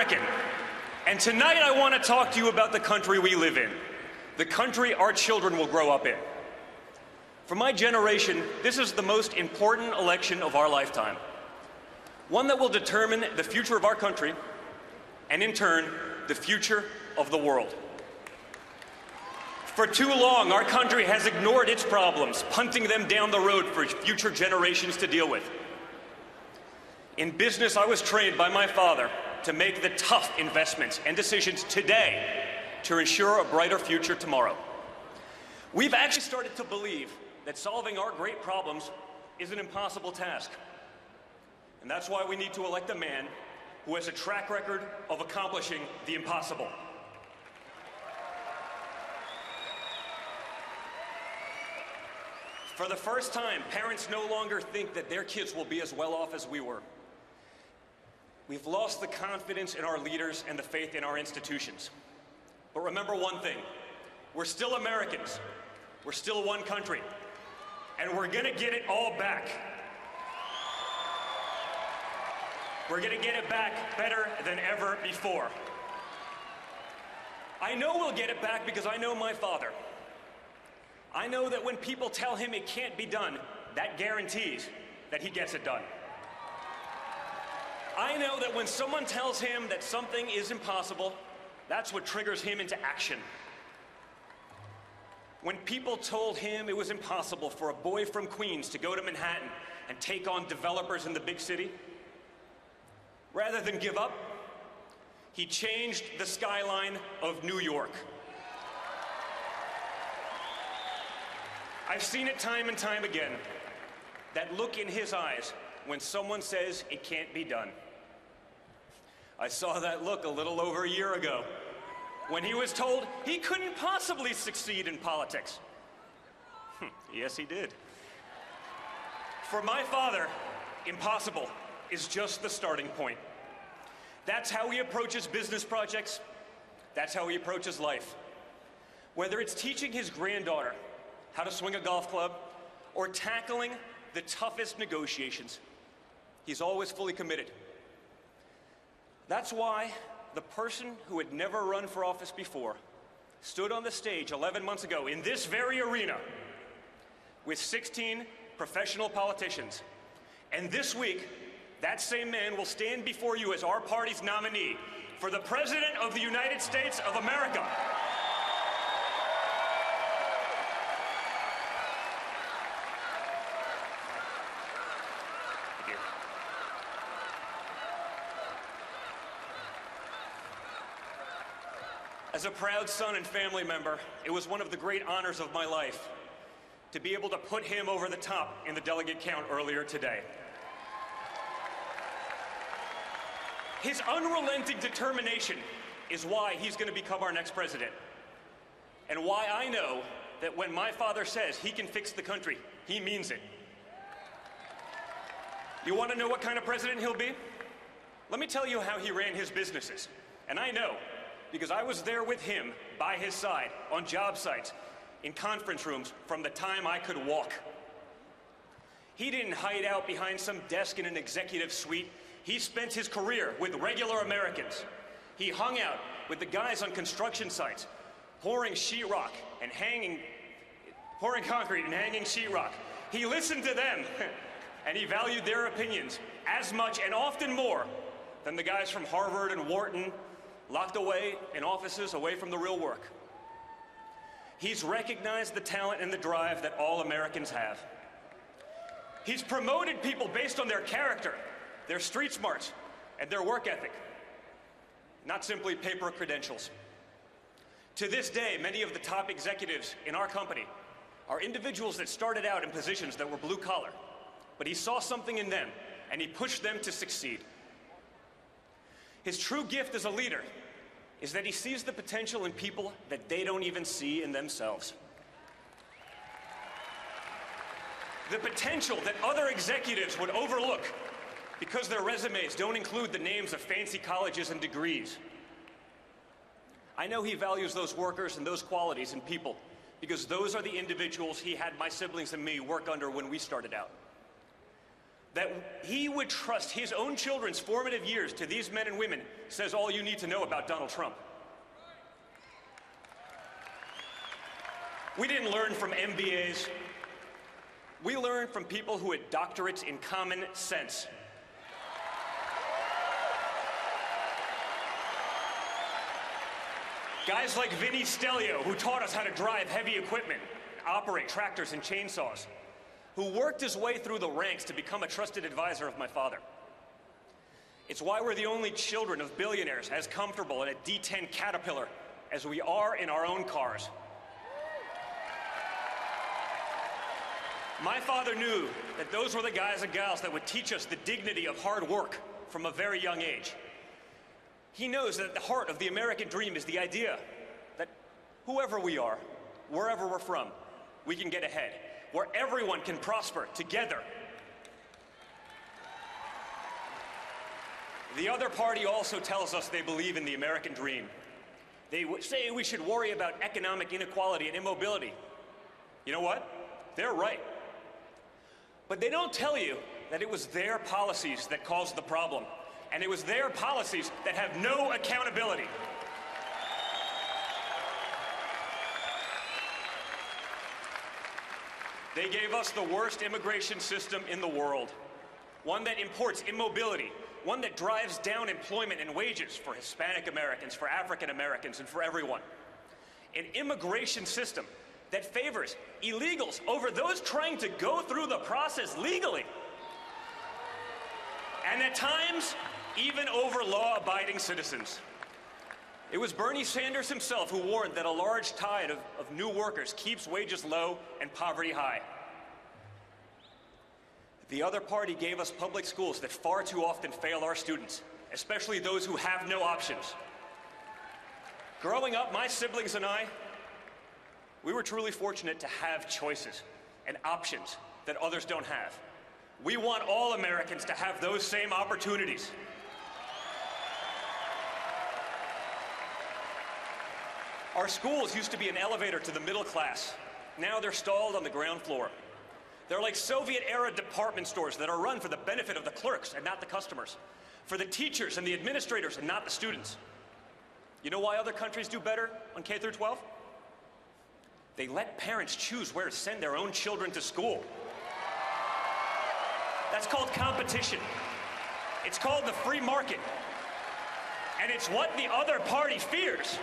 American. And tonight I want to talk to you about the country we live in, the country our children will grow up in. For my generation, this is the most important election of our lifetime, one that will determine the future of our country and, in turn, the future of the world. For too long, our country has ignored its problems, punting them down the road for future generations to deal with. In business, I was trained by my father to make the tough investments and decisions today to ensure a brighter future tomorrow. We've actually started to believe that solving our great problems is an impossible task. And that's why we need to elect a man who has a track record of accomplishing the impossible. For the first time, parents no longer think that their kids will be as well off as we were. We've lost the confidence in our leaders and the faith in our institutions. But remember one thing, we're still Americans. We're still one country. And we're gonna get it all back. We're gonna get it back better than ever before. I know we'll get it back because I know my father. I know that when people tell him it can't be done, that guarantees that he gets it done. I know that when someone tells him that something is impossible, that's what triggers him into action. When people told him it was impossible for a boy from Queens to go to Manhattan and take on developers in the big city, rather than give up, he changed the skyline of New York. I've seen it time and time again, that look in his eyes when someone says it can't be done. I saw that look a little over a year ago when he was told he couldn't possibly succeed in politics. Yes, he did. For my father, impossible is just the starting point. That's how he approaches business projects. That's how he approaches life. Whether it's teaching his granddaughter how to swing a golf club or tackling the toughest negotiations, he's always fully committed. That's why the person who had never run for office before stood on the stage 11 months ago in this very arena with 16 professional politicians. And this week, that same man will stand before you as our party's nominee for the President of the United States of America. As a proud son and family member, it was one of the great honors of my life to be able to put him over the top in the delegate count earlier today. His unrelenting determination is why he's going to become our next president, and why I know that when my father says he can fix the country, he means it. You want to know what kind of president he'll be? Let me tell you how he ran his businesses, and I know, because I was there with him, by his side, on job sites, in conference rooms, from the time I could walk. He didn't hide out behind some desk in an executive suite. He spent his career with regular Americans. He hung out with the guys on construction sites, pouring sheetrock and pouring concrete and hanging sheetrock. He listened to them, and he valued their opinions as much and often more than the guys from Harvard and Wharton, locked away in offices away from the real work. He's recognized the talent and the drive that all Americans have. He's promoted people based on their character, their street smarts, and their work ethic, not simply paper credentials. To this day, many of the top executives in our company are individuals that started out in positions that were blue collar, but he saw something in them and he pushed them to succeed. His true gift as a leader is that he sees the potential in people that they don't even see in themselves. The potential that other executives would overlook because their resumes don't include the names of fancy colleges and degrees. I know he values those workers and those qualities in people because those are the individuals he had my siblings and me work under when we started out. That he would trust his own children's formative years to these men and women says all you need to know about Donald Trump. We didn't learn from MBAs. We learned from people who had doctorates in common sense. Guys like Vinny Stelio, who taught us how to drive heavy equipment, operate tractors and chainsaws, who worked his way through the ranks to become a trusted advisor of my father. It's why we're the only children of billionaires as comfortable in a D10 Caterpillar as we are in our own cars. My father knew that those were the guys and gals that would teach us the dignity of hard work from a very young age. He knows that at the heart of the American dream is the idea that whoever we are, wherever we're from, we can get ahead, where everyone can prosper together. The other party also tells us they believe in the American dream. They say we should worry about economic inequality and immobility. You know what? They're right. But they don't tell you that it was their policies that caused the problem. And it was their policies that have no accountability. They gave us the worst immigration system in the world. One that imports immobility, one that drives down employment and wages for Hispanic Americans, for African Americans, and for everyone. An immigration system that favors illegals over those trying to go through the process legally. And at times, even over law-abiding citizens. It was Bernie Sanders himself who warned that a large tide of new workers keeps wages low and poverty high. The other party gave us public schools that far too often fail our students, especially those who have no options. Growing up, my siblings and I, we were truly fortunate to have choices and options that others don't have. We want all Americans to have those same opportunities. Our schools used to be an elevator to the middle class. Now they're stalled on the ground floor. They're like Soviet-era department stores that are run for the benefit of the clerks and not the customers, for the teachers and the administrators and not the students. You know why other countries do better on K through 12? They let parents choose where to send their own children to school. That's called competition. It's called the free market. And it's what the other party fears.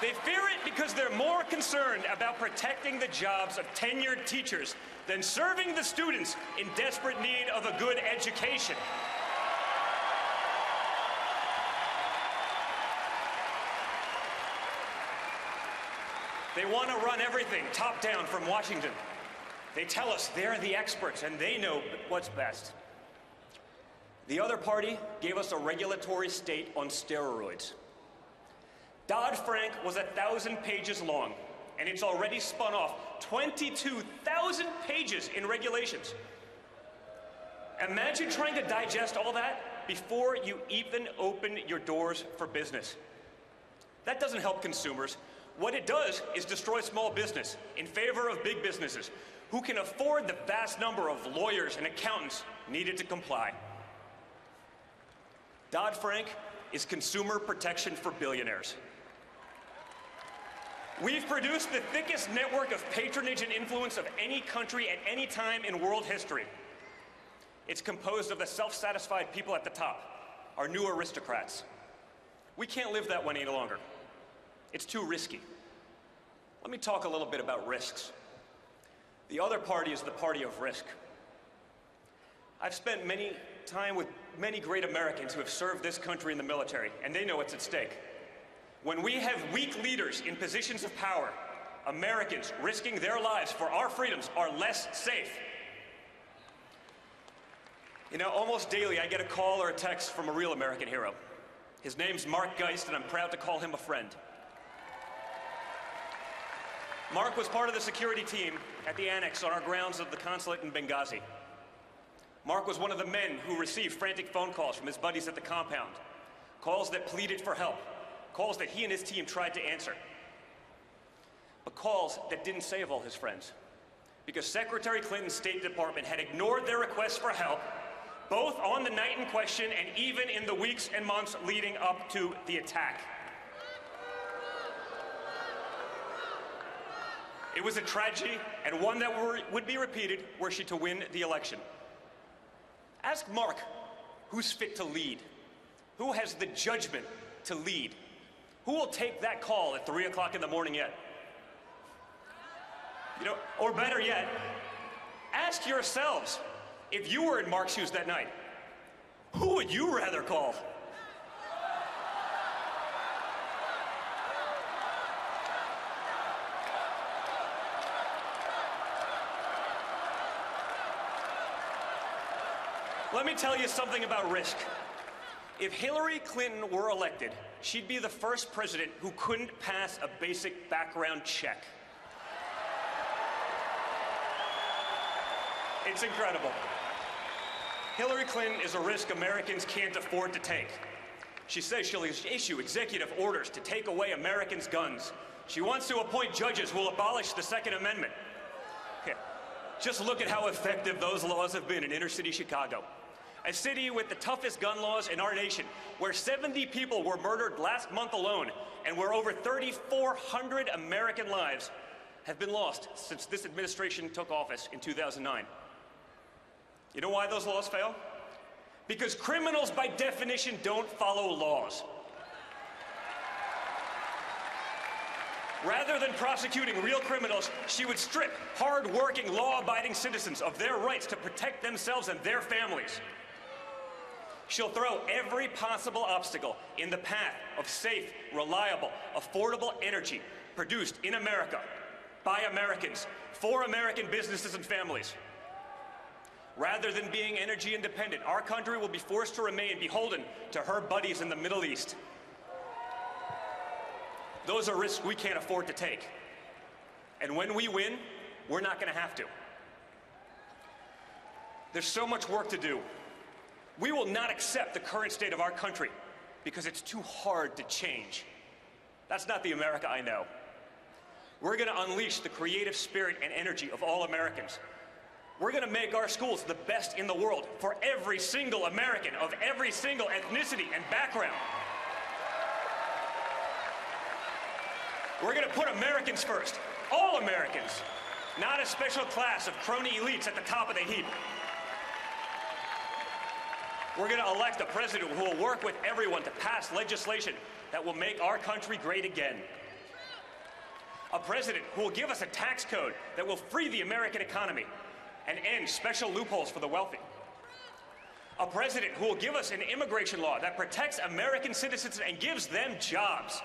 They fear it because they're more concerned about protecting the jobs of tenured teachers than serving the students in desperate need of a good education. They want to run everything top down from Washington. They tell us they're the experts and they know what's best. The other party gave us a regulatory state on steroids. Dodd-Frank was 1,000 pages long, and it's already spun off 22,000 pages in regulations. Imagine trying to digest all that before you even open your doors for business. That doesn't help consumers. What it does is destroy small business in favor of big businesses who can afford the vast number of lawyers and accountants needed to comply. Dodd-Frank is consumer protection for billionaires. We've produced the thickest network of patronage and influence of any country at any time in world history. It's composed of the self-satisfied people at the top, our new aristocrats. We can't live that way any longer. It's too risky. Let me talk a little bit about risks. The other party is the party of risk. I've spent time with many great Americans who have served this country in the military, and they know what's at stake. When we have weak leaders in positions of power, Americans risking their lives for our freedoms are less safe. You know, almost daily I get a call or a text from a real American hero. His name's Mark Geist, and I'm proud to call him a friend. Mark was part of the security team at the annex on our grounds of the consulate in Benghazi. Mark was one of the men who received frantic phone calls from his buddies at the compound, calls that pleaded for help, calls that he and his team tried to answer, but calls that didn't save all his friends. because Secretary Clinton's State Department had ignored their requests for help, both on the night in question and even in the weeks and months leading up to the attack. It was a tragedy, and one that would be repeated were she to win the election. Ask Mark, who's fit to lead? Who has the judgment to lead? Who will take that call at 3 o'clock in the morning yet? You know, or better yet, ask yourselves, if you were in Mark's shoes that night, who would you rather call? Let me tell you something about risk. If Hillary Clinton were elected, she'd be the first president who couldn't pass a basic background check. It's incredible. Hillary Clinton is a risk Americans can't afford to take. She says she'll issue executive orders to take away Americans' guns. She wants to appoint judges who will abolish the Second Amendment. Just look at how effective those laws have been in inner-city Chicago, a city with the toughest gun laws in our nation, where 70 people were murdered last month alone, and where over 3,400 American lives have been lost since this administration took office in 2009. You know why those laws fail? Because criminals, by definition, don't follow laws. Rather than prosecuting real criminals, she would strip hard-working, law-abiding citizens of their rights to protect themselves and their families. She'll throw every possible obstacle in the path of safe, reliable, affordable energy produced in America, by Americans, for American businesses and families. Rather than being energy independent, our country will be forced to remain beholden to her buddies in the Middle East. Those are risks we can't afford to take. And when we win, we're not going to have to. There's so much work to do. We will not accept the current state of our country because it's too hard to change. That's not the America I know. We're going to unleash the creative spirit and energy of all Americans. We're going to make our schools the best in the world for every single American of every single ethnicity and background. We're going to put Americans first, all Americans, not a special class of crony elites at the top of the heap. We're going to elect a president who will work with everyone to pass legislation that will make our country great again. A president who will give us a tax code that will free the American economy and end special loopholes for the wealthy. A president who will give us an immigration law that protects American citizens and gives them jobs.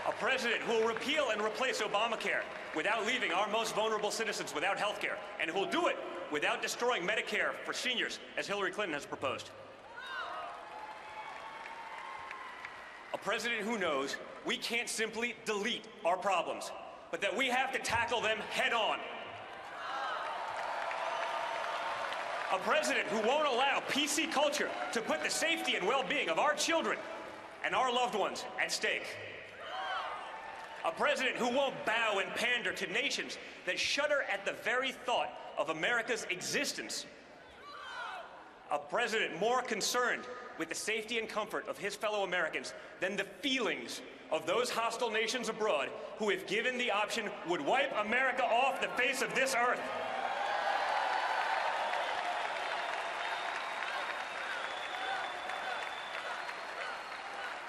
A president who will repeal and replace Obamacare without leaving our most vulnerable citizens without health care, and who will do it without destroying Medicare for seniors, as Hillary Clinton has proposed. A president who knows we can't simply delete our problems, but that we have to tackle them head on. A president who won't allow PC culture to put the safety and well-being of our children and our loved ones at stake. A president who won't bow and pander to nations that shudder at the very thought of America's existence. A president more concerned with the safety and comfort of his fellow Americans than the feelings of those hostile nations abroad who, if given the option, would wipe America off the face of this earth.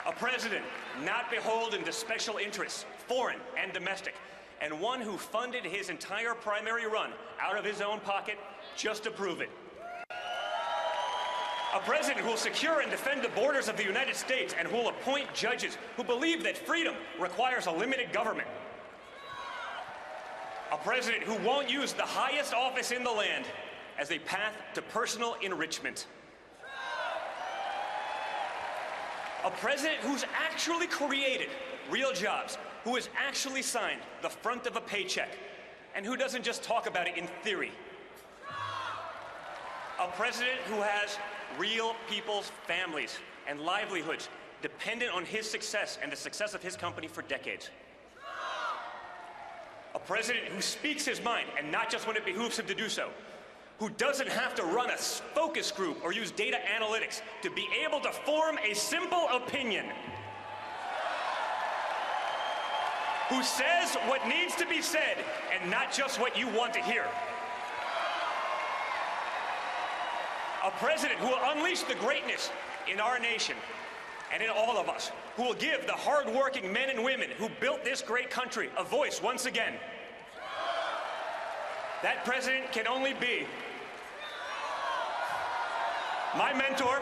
A president not beholden to special interests, foreign and domestic, and one who funded his entire primary run out of his own pocket just to prove it. A president who will secure and defend the borders of the United States and who will appoint judges who believe that freedom requires a limited government. A president who won't use the highest office in the land as a path to personal enrichment. A president who's actually created real jobs, who has actually signed the front of a paycheck, and who doesn't just talk about it in theory. A president who has real people's families and livelihoods dependent on his success and the success of his company for decades. A president who speaks his mind, and not just when it behooves him to do so, who doesn't have to run a focus group or use data analytics to be able to form a simple opinion, who says what needs to be said and not just what you want to hear. A president who will unleash the greatness in our nation and in all of us, who will give the hard-working men and women who built this great country a voice once again. That president can only be my mentor,